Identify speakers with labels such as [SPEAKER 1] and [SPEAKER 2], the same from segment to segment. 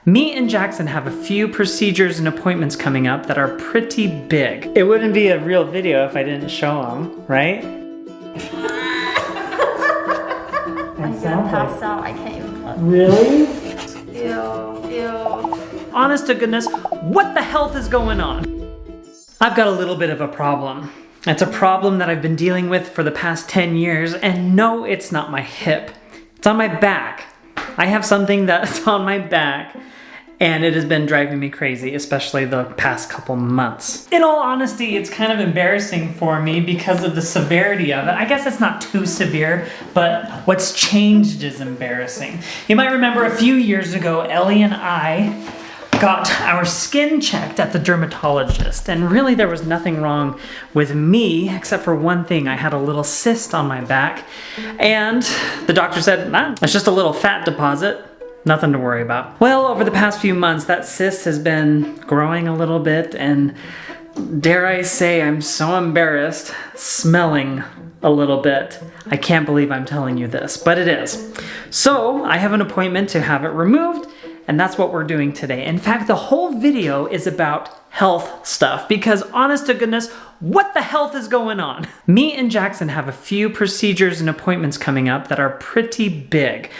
[SPEAKER 1] Me and Jackson have a few procedures and appointments coming up that are pretty big. It wouldn't be a real video if I didn't show them, right?
[SPEAKER 2] I'm gonna pass out. I can't even look.
[SPEAKER 1] Really?
[SPEAKER 2] Ew.
[SPEAKER 1] Honest to goodness, what the health is going on? I've got a little bit of a problem. It's a problem that I've been dealing with for the past 10 years, and no, it's not my hip. It's on my back. I have something that's on my back, and it has been driving me crazy, especially the past couple months. In all honesty, it's kind of embarrassing for me because of the severity of it. I guess it's not too severe, but what's changed is embarrassing. You might remember a few years ago, Ellie and I got our skin checked at the dermatologist, and really there was nothing wrong with me except for one thing. I had a little cyst on my back, and the doctor said, nah, it's just a little fat deposit, nothing to worry about. Well, over the past few months that cyst has been growing a little bit, and dare I say I'm so embarrassed, smelling a little bit. I can't believe I'm telling you this, but it is. So I have an appointment to have it removed, and that's what we're doing today. In fact, the whole video is about health stuff because honest to goodness, what the health is going on? Me and Jackson have a few procedures and appointments coming up that are pretty big.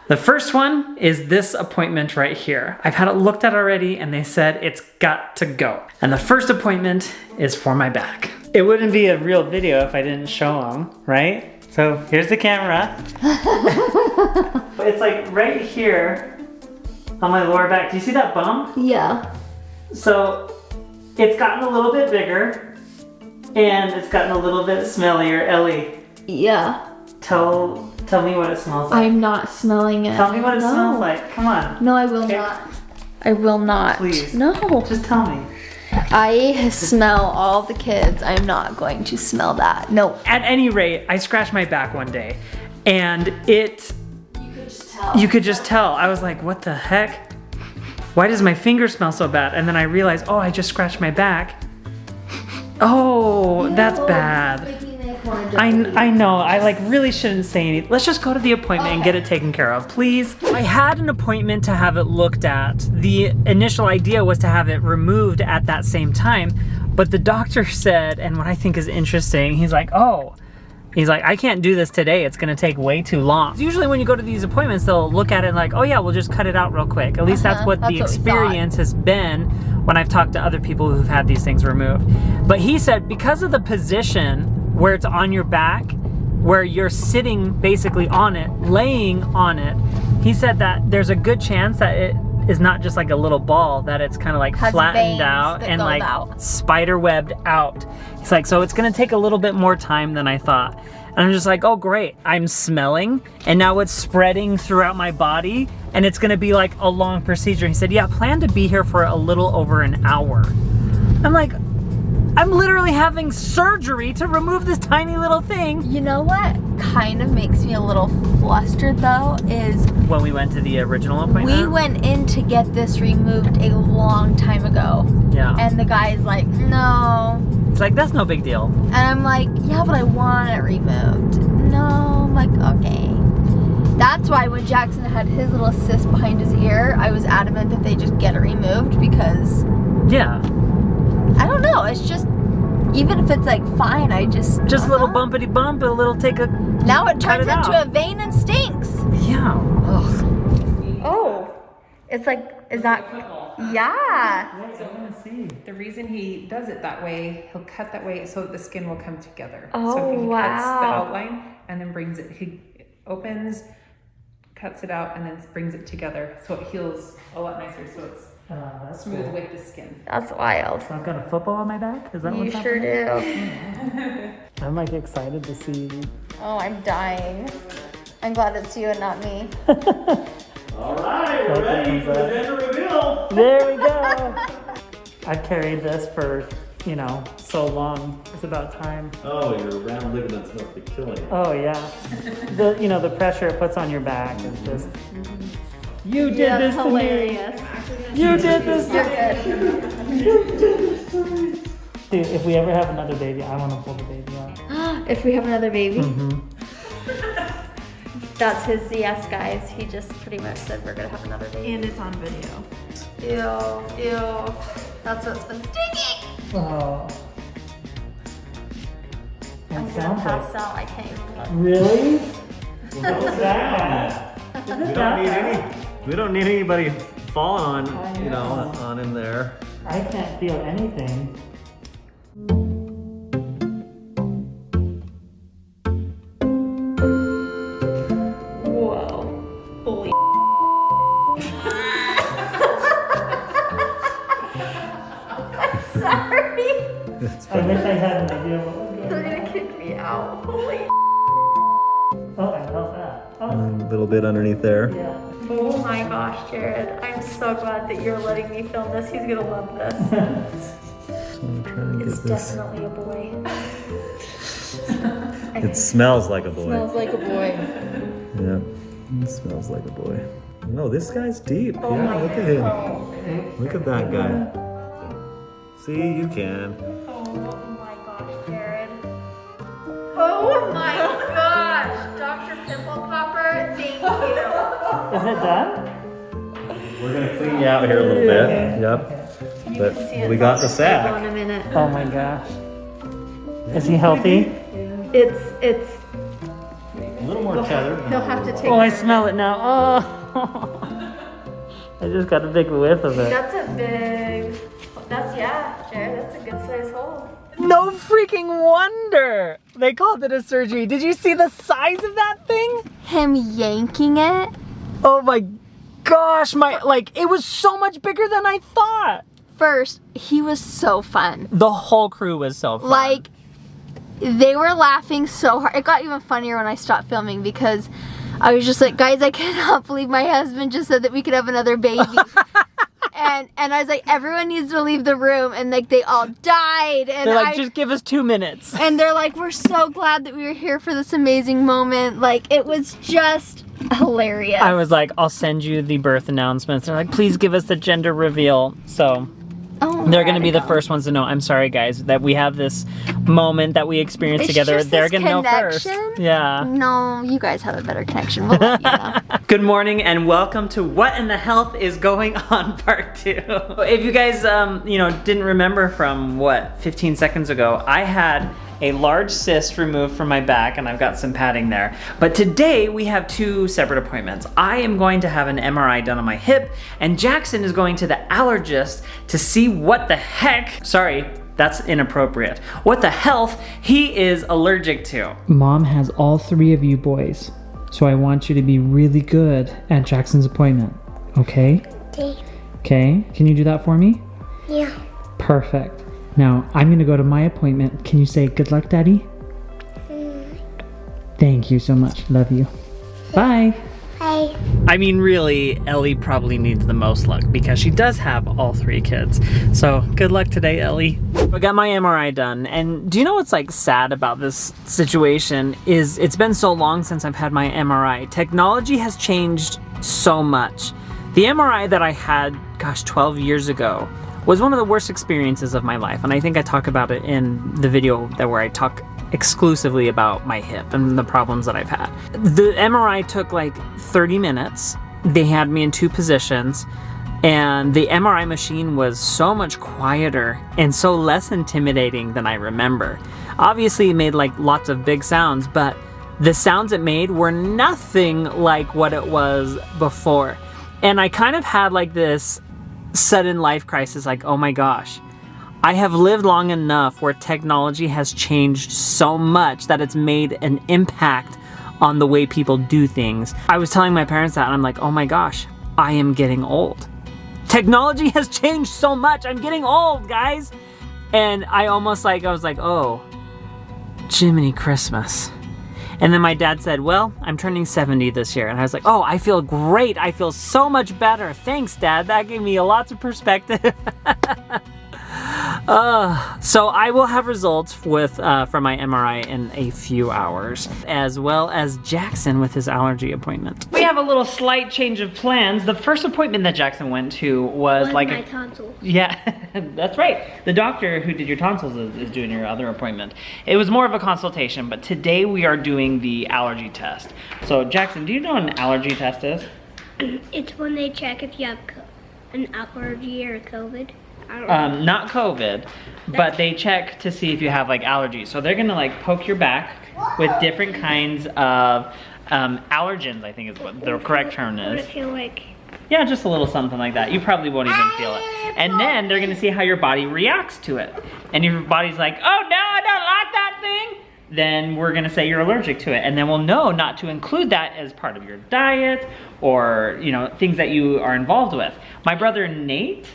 [SPEAKER 1] The first one is this appointment right here. I've had it looked at already and they said it's got to go. And the first appointment is for my back. It wouldn't be a real video if I didn't show them, right? So here's the camera. It's like right here on my lower back. Do you see that bump?
[SPEAKER 2] Yeah.
[SPEAKER 1] So it's gotten a little bit bigger and it's gotten a little bit smellier. Ellie.
[SPEAKER 2] Yeah.
[SPEAKER 1] Tell me what it smells like.
[SPEAKER 2] I'm not smelling it.
[SPEAKER 1] Tell me what it smells like. Come on.
[SPEAKER 2] No, I will not. I will not.
[SPEAKER 1] Please.
[SPEAKER 2] No.
[SPEAKER 1] Just tell me.
[SPEAKER 2] I smell all the kids. I'm not going to smell that. No.
[SPEAKER 1] At any rate, I scratched my back one day and it... You could just tell. I was like, what the heck? Why does my finger smell so bad? And then I realized, oh, I just scratched my back. Oh, that's bad. I know, I like really shouldn't say anything. Let's just go to the appointment and get it taken care of, please. I had an appointment to have it looked at. The initial idea was to have it removed at that same time, but the doctor said, and what I think is interesting, he's like, I can't do this today. It's gonna take way too long. Usually when you go to these appointments, they'll look at it like, oh yeah, we'll just cut it out real quick. At least that's what the experience has been when I've talked to other people who've had these things removed. But he said because of the position where it's on your back, where you're sitting basically on it, laying on it, he said that there's a good chance that it is not just like a little ball, that it's kind of like flattened out and like spider webbed out. He's like, so it's gonna take a little bit more time than I thought. And I'm just like, oh great, I'm smelling and now it's spreading throughout my body and it's gonna be like a long procedure. He said, yeah, plan to be here for a little over an hour. I'm like, I'm literally having surgery to remove this tiny little thing.
[SPEAKER 2] You know what kind of makes me a little flustered though is
[SPEAKER 1] when we went to the original appointment.
[SPEAKER 2] We went in to get this removed a long time ago.
[SPEAKER 1] Yeah.
[SPEAKER 2] And the guy's like, no.
[SPEAKER 1] It's like, that's no big deal.
[SPEAKER 2] And I'm like, yeah, but I want it removed. No, I'm like, okay. That's why when Jackson had his little cyst behind his ear, I was adamant that they just get it removed because...
[SPEAKER 1] Yeah.
[SPEAKER 2] I don't know, it's just, even if it's like fine, I just
[SPEAKER 1] a little bumpity bump, a little
[SPEAKER 2] now it turns into a vein and stinks.
[SPEAKER 1] Yeah. Ugh.
[SPEAKER 2] Oh, it's like, is that, yeah.
[SPEAKER 3] So the reason he does it that way, he'll cut that way so that the skin will come together.
[SPEAKER 2] Oh,
[SPEAKER 3] so he cuts the
[SPEAKER 2] wow.
[SPEAKER 3] outline and then brings it, he opens, cuts it out and then brings it together so it heals a lot nicer, so it's smooth
[SPEAKER 1] cool.
[SPEAKER 3] with the skin.
[SPEAKER 2] That's wild.
[SPEAKER 1] So I've got a football on my back? Is that what's
[SPEAKER 2] You sure
[SPEAKER 1] happening?
[SPEAKER 2] do.
[SPEAKER 1] I'm like excited to see.
[SPEAKER 2] Oh, I'm dying. I'm glad it's you and not me.
[SPEAKER 4] All right, we're ready for the gender reveal.
[SPEAKER 1] There we go. I've carried this for, you know, so long. It's about time.
[SPEAKER 4] Oh, your round ligaments must be killing you.
[SPEAKER 1] Oh yeah. The pressure it puts on your back is just. You did this to
[SPEAKER 2] hilarious.
[SPEAKER 1] me. You did this to me. Dude, if we ever have another baby, I want to pull the baby out.
[SPEAKER 2] If we have another baby?
[SPEAKER 1] Mm-hmm.
[SPEAKER 2] That's his yes, guys. He just pretty much said we're gonna have another baby.
[SPEAKER 5] And it's on video.
[SPEAKER 2] Ew, ew. That's what's been stinging.
[SPEAKER 1] Oh.
[SPEAKER 2] I'm gonna pass out. I can't even look.
[SPEAKER 1] Really?
[SPEAKER 4] What's that?
[SPEAKER 5] We don't need anybody falling on, you know, on in there.
[SPEAKER 1] I can't feel anything.
[SPEAKER 3] Whoa. Holy
[SPEAKER 2] Sorry.
[SPEAKER 1] I wish I had an idea what was going
[SPEAKER 2] They're
[SPEAKER 1] on.
[SPEAKER 2] gonna kick me out. Holy.
[SPEAKER 1] Oh, I felt that. Oh,
[SPEAKER 5] A little bit underneath there.
[SPEAKER 1] yeah.
[SPEAKER 3] Oh my gosh, Jared. I'm so glad that you're letting me film this. He's gonna love this.
[SPEAKER 5] So I'm trying to
[SPEAKER 3] It's
[SPEAKER 5] get this.
[SPEAKER 3] definitely a boy.
[SPEAKER 5] It smells like a boy.
[SPEAKER 3] Smells like a boy.
[SPEAKER 5] Yeah, it smells like a boy. No, this guy's deep.
[SPEAKER 3] Oh
[SPEAKER 5] Yeah,
[SPEAKER 3] my
[SPEAKER 5] look at him. Look at that guy. See, you can.
[SPEAKER 3] Oh my gosh, Jared.
[SPEAKER 2] Oh my gosh. Dr. Pimple Popper, thank you.
[SPEAKER 1] Is it done?
[SPEAKER 5] We're gonna clean you out here a little bit. Yep.
[SPEAKER 3] You
[SPEAKER 5] But
[SPEAKER 3] can see it
[SPEAKER 5] we got the
[SPEAKER 3] in
[SPEAKER 5] sack.
[SPEAKER 3] a minute.
[SPEAKER 1] Oh my gosh. Is he healthy?
[SPEAKER 3] It's.
[SPEAKER 5] A little more tethered.
[SPEAKER 3] He'll have to take.
[SPEAKER 1] Oh, I smell it now. Oh. I just got a big whiff of it.
[SPEAKER 3] That's a big. That's Jared. That's a good size hole.
[SPEAKER 1] No freaking wonder they called it a surgery. Did you see the size of that thing?
[SPEAKER 2] Him yanking it.
[SPEAKER 1] Oh my gosh, it was so much bigger than I thought.
[SPEAKER 2] First, he was so fun.
[SPEAKER 1] The whole crew was so fun.
[SPEAKER 2] Like, they were laughing so hard. It got even funnier when I stopped filming because I was just like, guys, I cannot believe my husband just said that we could have another baby. and I was like, everyone needs to leave the room. And like, they all died. And
[SPEAKER 1] they're like, just give us 2 minutes.
[SPEAKER 2] and they're like, we're so glad that we were here for this amazing moment. Like, it was just hilarious.
[SPEAKER 1] I was like, I'll send you the birth announcements. They're like, please give us the gender reveal. So they're going to be the first ones to know. I'm sorry, guys, that we have this moment that we experienced
[SPEAKER 2] It's
[SPEAKER 1] together.
[SPEAKER 2] just
[SPEAKER 1] They're
[SPEAKER 2] this
[SPEAKER 1] going to know first.
[SPEAKER 2] connection.
[SPEAKER 1] Yeah.
[SPEAKER 2] No, you guys have a better connection. We'll let you know.
[SPEAKER 1] Good morning and welcome to What in the Health is Going On Part 2. If you guys, didn't remember from 15 seconds ago, I had a large cyst removed from my back and I've got some padding there. But today we have 2 separate appointments. I am going to have an MRI done on my hip and Jackson is going to the allergist to see what the heck, sorry, that's inappropriate, what the health he is allergic to. Mom has all 3 of you boys, so I want you to be really good at Jackson's appointment, okay? Okay, can you do that for me?
[SPEAKER 6] Yeah.
[SPEAKER 1] Perfect. Now, I'm gonna go to my appointment. Can you say good luck, Daddy? Thank you so much. Love you. Bye.
[SPEAKER 6] Hi.
[SPEAKER 1] I mean, really, Ellie probably needs the most luck because she does have all 3 kids. So, good luck today, Ellie. I got my MRI done, and do you know what's like sad about this situation is it's been so long since I've had my MRI. Technology has changed so much. The MRI that I had, 12 years ago, was one of the worst experiences of my life, and I think I talk about it in the video where I talk exclusively about my hip and the problems that I've had. The MRI took like 30 minutes. They had me in 2 positions, and the MRI machine was so much quieter and so less intimidating than I remember. Obviously, it made like lots of big sounds, but the sounds it made were nothing like what it was before. And I kind of had like this sudden life crisis, like, oh my gosh, I have lived long enough where technology has changed so much that it's made an impact on the way people do things. I was telling my parents that and I'm like, oh my gosh, I am getting old. Technology has changed so much. I'm getting old, guys. And I was like, oh, Jiminy Christmas. And then my dad said, well, I'm turning 70 this year. And I was like, oh, I feel great. I feel so much better. Thanks, Dad. That gave me lots of perspective. So I will have results from my MRI in a few hours, as well as Jackson with his allergy appointment. We have a little slight change of plans. The first appointment that Jackson went to was
[SPEAKER 6] my tonsils.
[SPEAKER 1] Yeah, that's right. The doctor who did your tonsils is doing your other appointment. It was more of a consultation, but today we are doing the allergy test. So Jackson, do you know what an allergy test is?
[SPEAKER 6] It's when they check if you have an allergy or COVID? I don't know.
[SPEAKER 1] Not COVID, but they check to see if you have like allergies. So they're gonna like poke your back with different kinds of allergens, I think is what the correct term
[SPEAKER 6] What
[SPEAKER 1] is.
[SPEAKER 6] I feel like.
[SPEAKER 1] Yeah, just a little something like that. You probably won't even feel it. And then they're gonna see how your body reacts to it. And if your body's like, oh no, I don't like that thing, then we're gonna say you're allergic to it. And then we'll know not to include that as part of your diet or, you know, things that you are involved with. My brother Nate,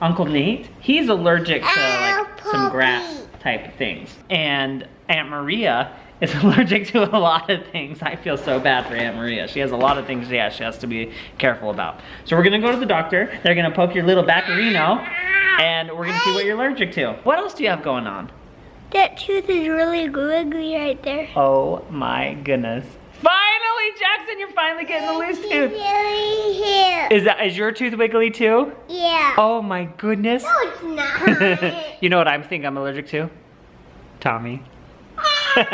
[SPEAKER 1] Uncle Nate, he's allergic to like some grass type things. And Aunt Maria is allergic to a lot of things. I feel so bad for Aunt Maria. She has a lot of things she has to be careful about. So we're gonna go to the doctor. They're gonna poke your little baccarino and we're gonna see what you're allergic to. What else do you have going on?
[SPEAKER 6] That tooth is really wiggly right there.
[SPEAKER 1] Oh my goodness. Finally, Jackson, you're finally getting the loose tooth.
[SPEAKER 6] Really here.
[SPEAKER 1] Is your tooth wiggly too?
[SPEAKER 6] Yeah.
[SPEAKER 1] Oh my goodness.
[SPEAKER 6] No, it's not.
[SPEAKER 1] You know what I think I'm allergic to? Tommy. Okay,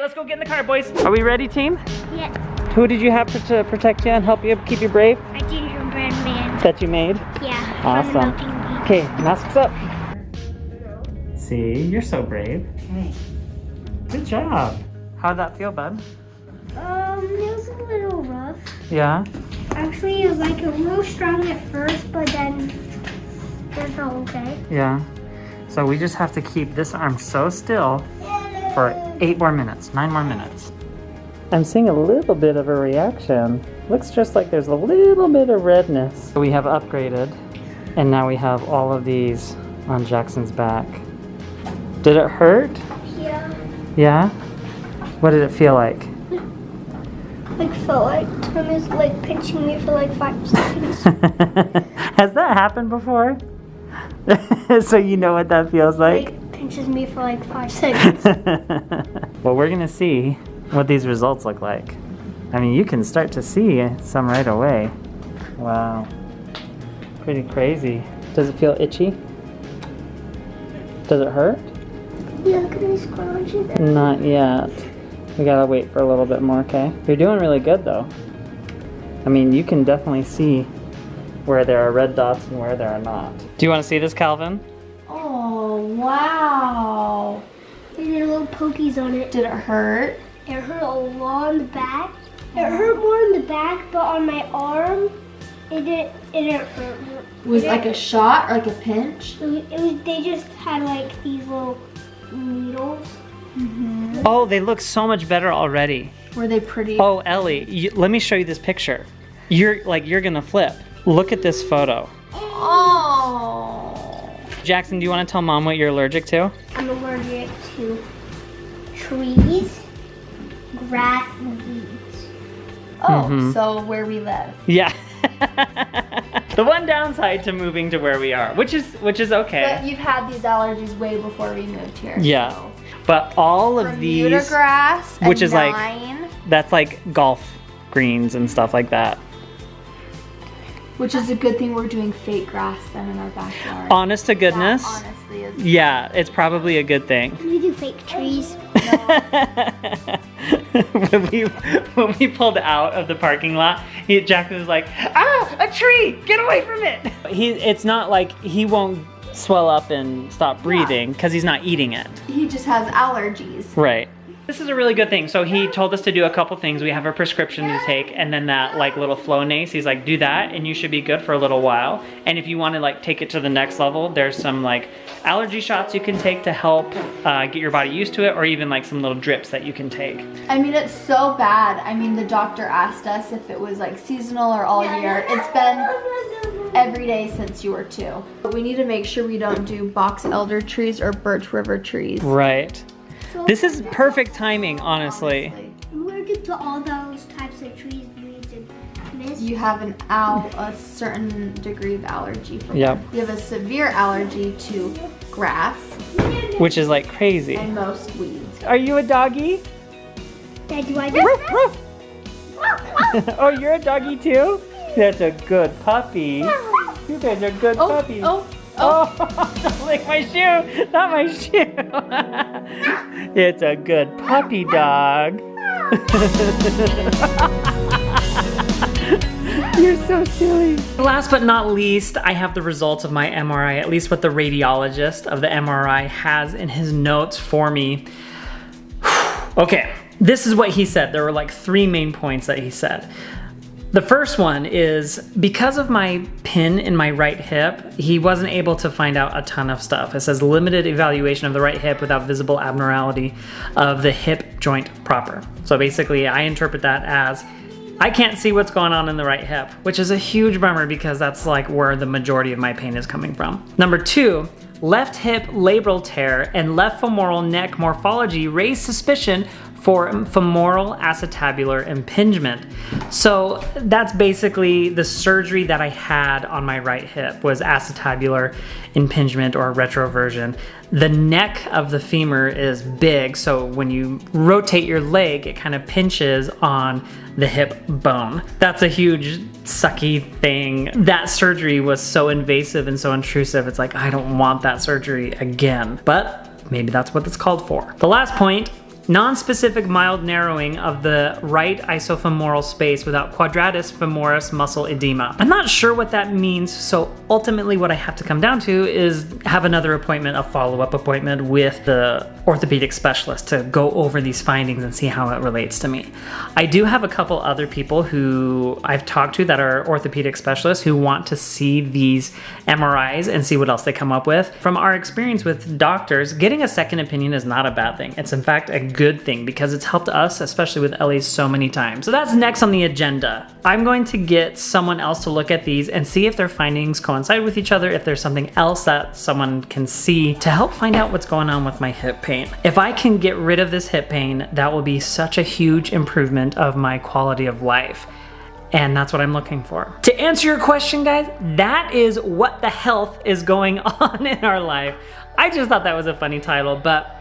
[SPEAKER 1] let's go get in the car, boys. Are we ready, team?
[SPEAKER 6] Yeah.
[SPEAKER 1] Who did you have to protect you and help you keep you brave?
[SPEAKER 6] A gingerbread man.
[SPEAKER 1] That you made?
[SPEAKER 6] Yeah.
[SPEAKER 1] Awesome.
[SPEAKER 6] From the Melting Beach.
[SPEAKER 1] Okay, masks up. See, you're so brave. Good job. How'd that feel, bud?
[SPEAKER 6] It was a little rough.
[SPEAKER 1] Yeah?
[SPEAKER 6] Actually, it was like a little strong at first, but then it felt okay.
[SPEAKER 1] Yeah. So we just have to keep this arm so still for 8 more minutes, 9 more minutes. I'm seeing a little bit of a reaction. Looks just like there's a little bit of redness. We have upgraded, and now we have all of these on Jackson's back. Did it hurt?
[SPEAKER 6] Yeah.
[SPEAKER 1] Yeah? What did it feel like?
[SPEAKER 6] Like felt like Tom is like pinching me for like 5 seconds.
[SPEAKER 1] Has that happened before? So you know what that feels like?
[SPEAKER 6] Like pinches me for like 5 seconds.
[SPEAKER 1] Well, we're gonna see what these results look like. I mean, you can start to see some right away. Wow. Pretty crazy. Does it feel itchy? Does it hurt?
[SPEAKER 6] Yeah, look at me scratching there.
[SPEAKER 1] Not yet. We gotta wait for a little bit more, okay? You're doing really good though. I mean, you can definitely see where there are red dots and where there are not. Do you want to see this, Calvin?
[SPEAKER 2] Oh, wow.
[SPEAKER 6] They did little pokies on it.
[SPEAKER 2] Did it hurt?
[SPEAKER 6] It hurt a lot on the back. It hurt more in the back, but on my arm, it didn't hurt.
[SPEAKER 2] Was it like a shot or like a pinch?
[SPEAKER 6] They just had like these little needles.
[SPEAKER 1] Oh, they look so much better already.
[SPEAKER 2] Were they pretty?
[SPEAKER 1] Oh, Ellie, let me show you this picture. You're gonna flip. Look at this photo.
[SPEAKER 2] Oh.
[SPEAKER 1] Jackson, do you want to tell Mom what you're allergic to?
[SPEAKER 6] I'm allergic to trees, grass, and weeds.
[SPEAKER 2] Oh, so where we live.
[SPEAKER 1] Yeah. The one downside to moving to where we are, which is okay.
[SPEAKER 2] But you've had these allergies way before we moved here.
[SPEAKER 1] Yeah.
[SPEAKER 2] So.
[SPEAKER 1] But all of
[SPEAKER 2] Bermuda
[SPEAKER 1] these,
[SPEAKER 2] grass,
[SPEAKER 1] which is like-
[SPEAKER 2] nine,
[SPEAKER 1] that's like golf greens and stuff like that.
[SPEAKER 2] which is a good thing we're doing fake grass then in our backyard.
[SPEAKER 1] Honest to goodness.
[SPEAKER 2] That honestly is.
[SPEAKER 1] Yeah, it's probably a good thing.
[SPEAKER 6] We do fake trees.
[SPEAKER 1] when we pulled out of the parking lot, Jackson was like, "Ah, a tree! Get away from it!" It's not like he won't swell up and stop breathing because he's not eating it.
[SPEAKER 2] He just has allergies.
[SPEAKER 1] Right. This is a really good thing. So he told us to do a couple things. We have a prescription to take, and then that like little Flonase. He's like, do that, and you should be good for a little while. And if you want to like take it to the next level, there's some like allergy shots you can take to help get your body used to it, or even like some little drips that you can take.
[SPEAKER 2] I mean, it's so bad. I mean, the doctor asked us if it was like seasonal or all year. It's been every day since you were 2. But we need to make sure we don't do box elder trees or birch river trees.
[SPEAKER 1] Right. This is perfect timing, honestly.
[SPEAKER 6] We're good to all those types of trees, weeds, and mist.
[SPEAKER 2] You have a certain degree of allergy for
[SPEAKER 1] Yep.
[SPEAKER 2] them. You have a severe allergy to grass
[SPEAKER 1] Which is like crazy.
[SPEAKER 2] and most weeds.
[SPEAKER 1] Are you a doggy?
[SPEAKER 6] Dad, do I do
[SPEAKER 1] Ruff, ruff. Oh, you're a doggy too? That's a good puppy. You guys are good puppies. Oh, don't lick my shoe. Not my shoe. It's a good puppy dog.
[SPEAKER 3] You're so silly.
[SPEAKER 1] Last but not least, I have the results of my MRI, at least what the radiologist of the MRI has in his notes for me. Okay, this is what he said. There were like 3 main points that he said. The first one is because of my pin in my right hip, he wasn't able to find out a ton of stuff. It says limited evaluation of the right hip without visible abnormality of the hip joint proper. So basically I interpret that as I can't see what's going on in the right hip, which is a huge bummer because that's like where the majority of my pain is coming from. Number 2, left hip labral tear and left femoral neck morphology raise suspicion for femoral acetabular impingement. So that's basically the surgery that I had on my right hip was acetabular impingement or retroversion. The neck of the femur is big, so when you rotate your leg, it kind of pinches on the hip bone. That's a huge sucky thing. That surgery was so invasive and so intrusive. It's like, I don't want that surgery again, but maybe that's what it's called for. The last point, non-specific mild narrowing of the right isofemoral space without quadratus femoris muscle edema. I'm not sure what that means, so ultimately what I have to come down to is have another appointment, a follow-up appointment with the orthopedic specialist to go over these findings and see how it relates to me. I do have a couple other people who I've talked to that are orthopedic specialists who want to see these MRIs and see what else they come up with. From our experience with doctors, getting a second opinion is not a bad thing. It's in fact a good thing because it's helped us, especially with Ellie, so many times. So that's next on the agenda. I'm going to get someone else to look at these and see if their findings coincide with each other, if there's something else that someone can see to help find out what's going on with my hip pain. If I can get rid of this hip pain, that will be such a huge improvement of my quality of life. And that's what I'm looking for. To answer your question, guys, that is what the health is going on in our life. I just thought that was a funny title, but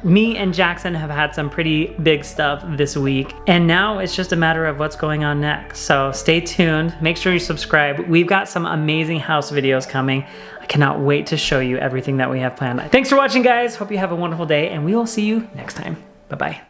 [SPEAKER 1] me and Jackson have had some pretty big stuff this week, and now it's just a matter of what's going on next. So stay tuned, make sure you subscribe. We've got some amazing house videos coming. I cannot wait to show you everything that we have planned. Thanks for watching, guys. Hope you have a wonderful day, and we will see you next time. Bye-bye.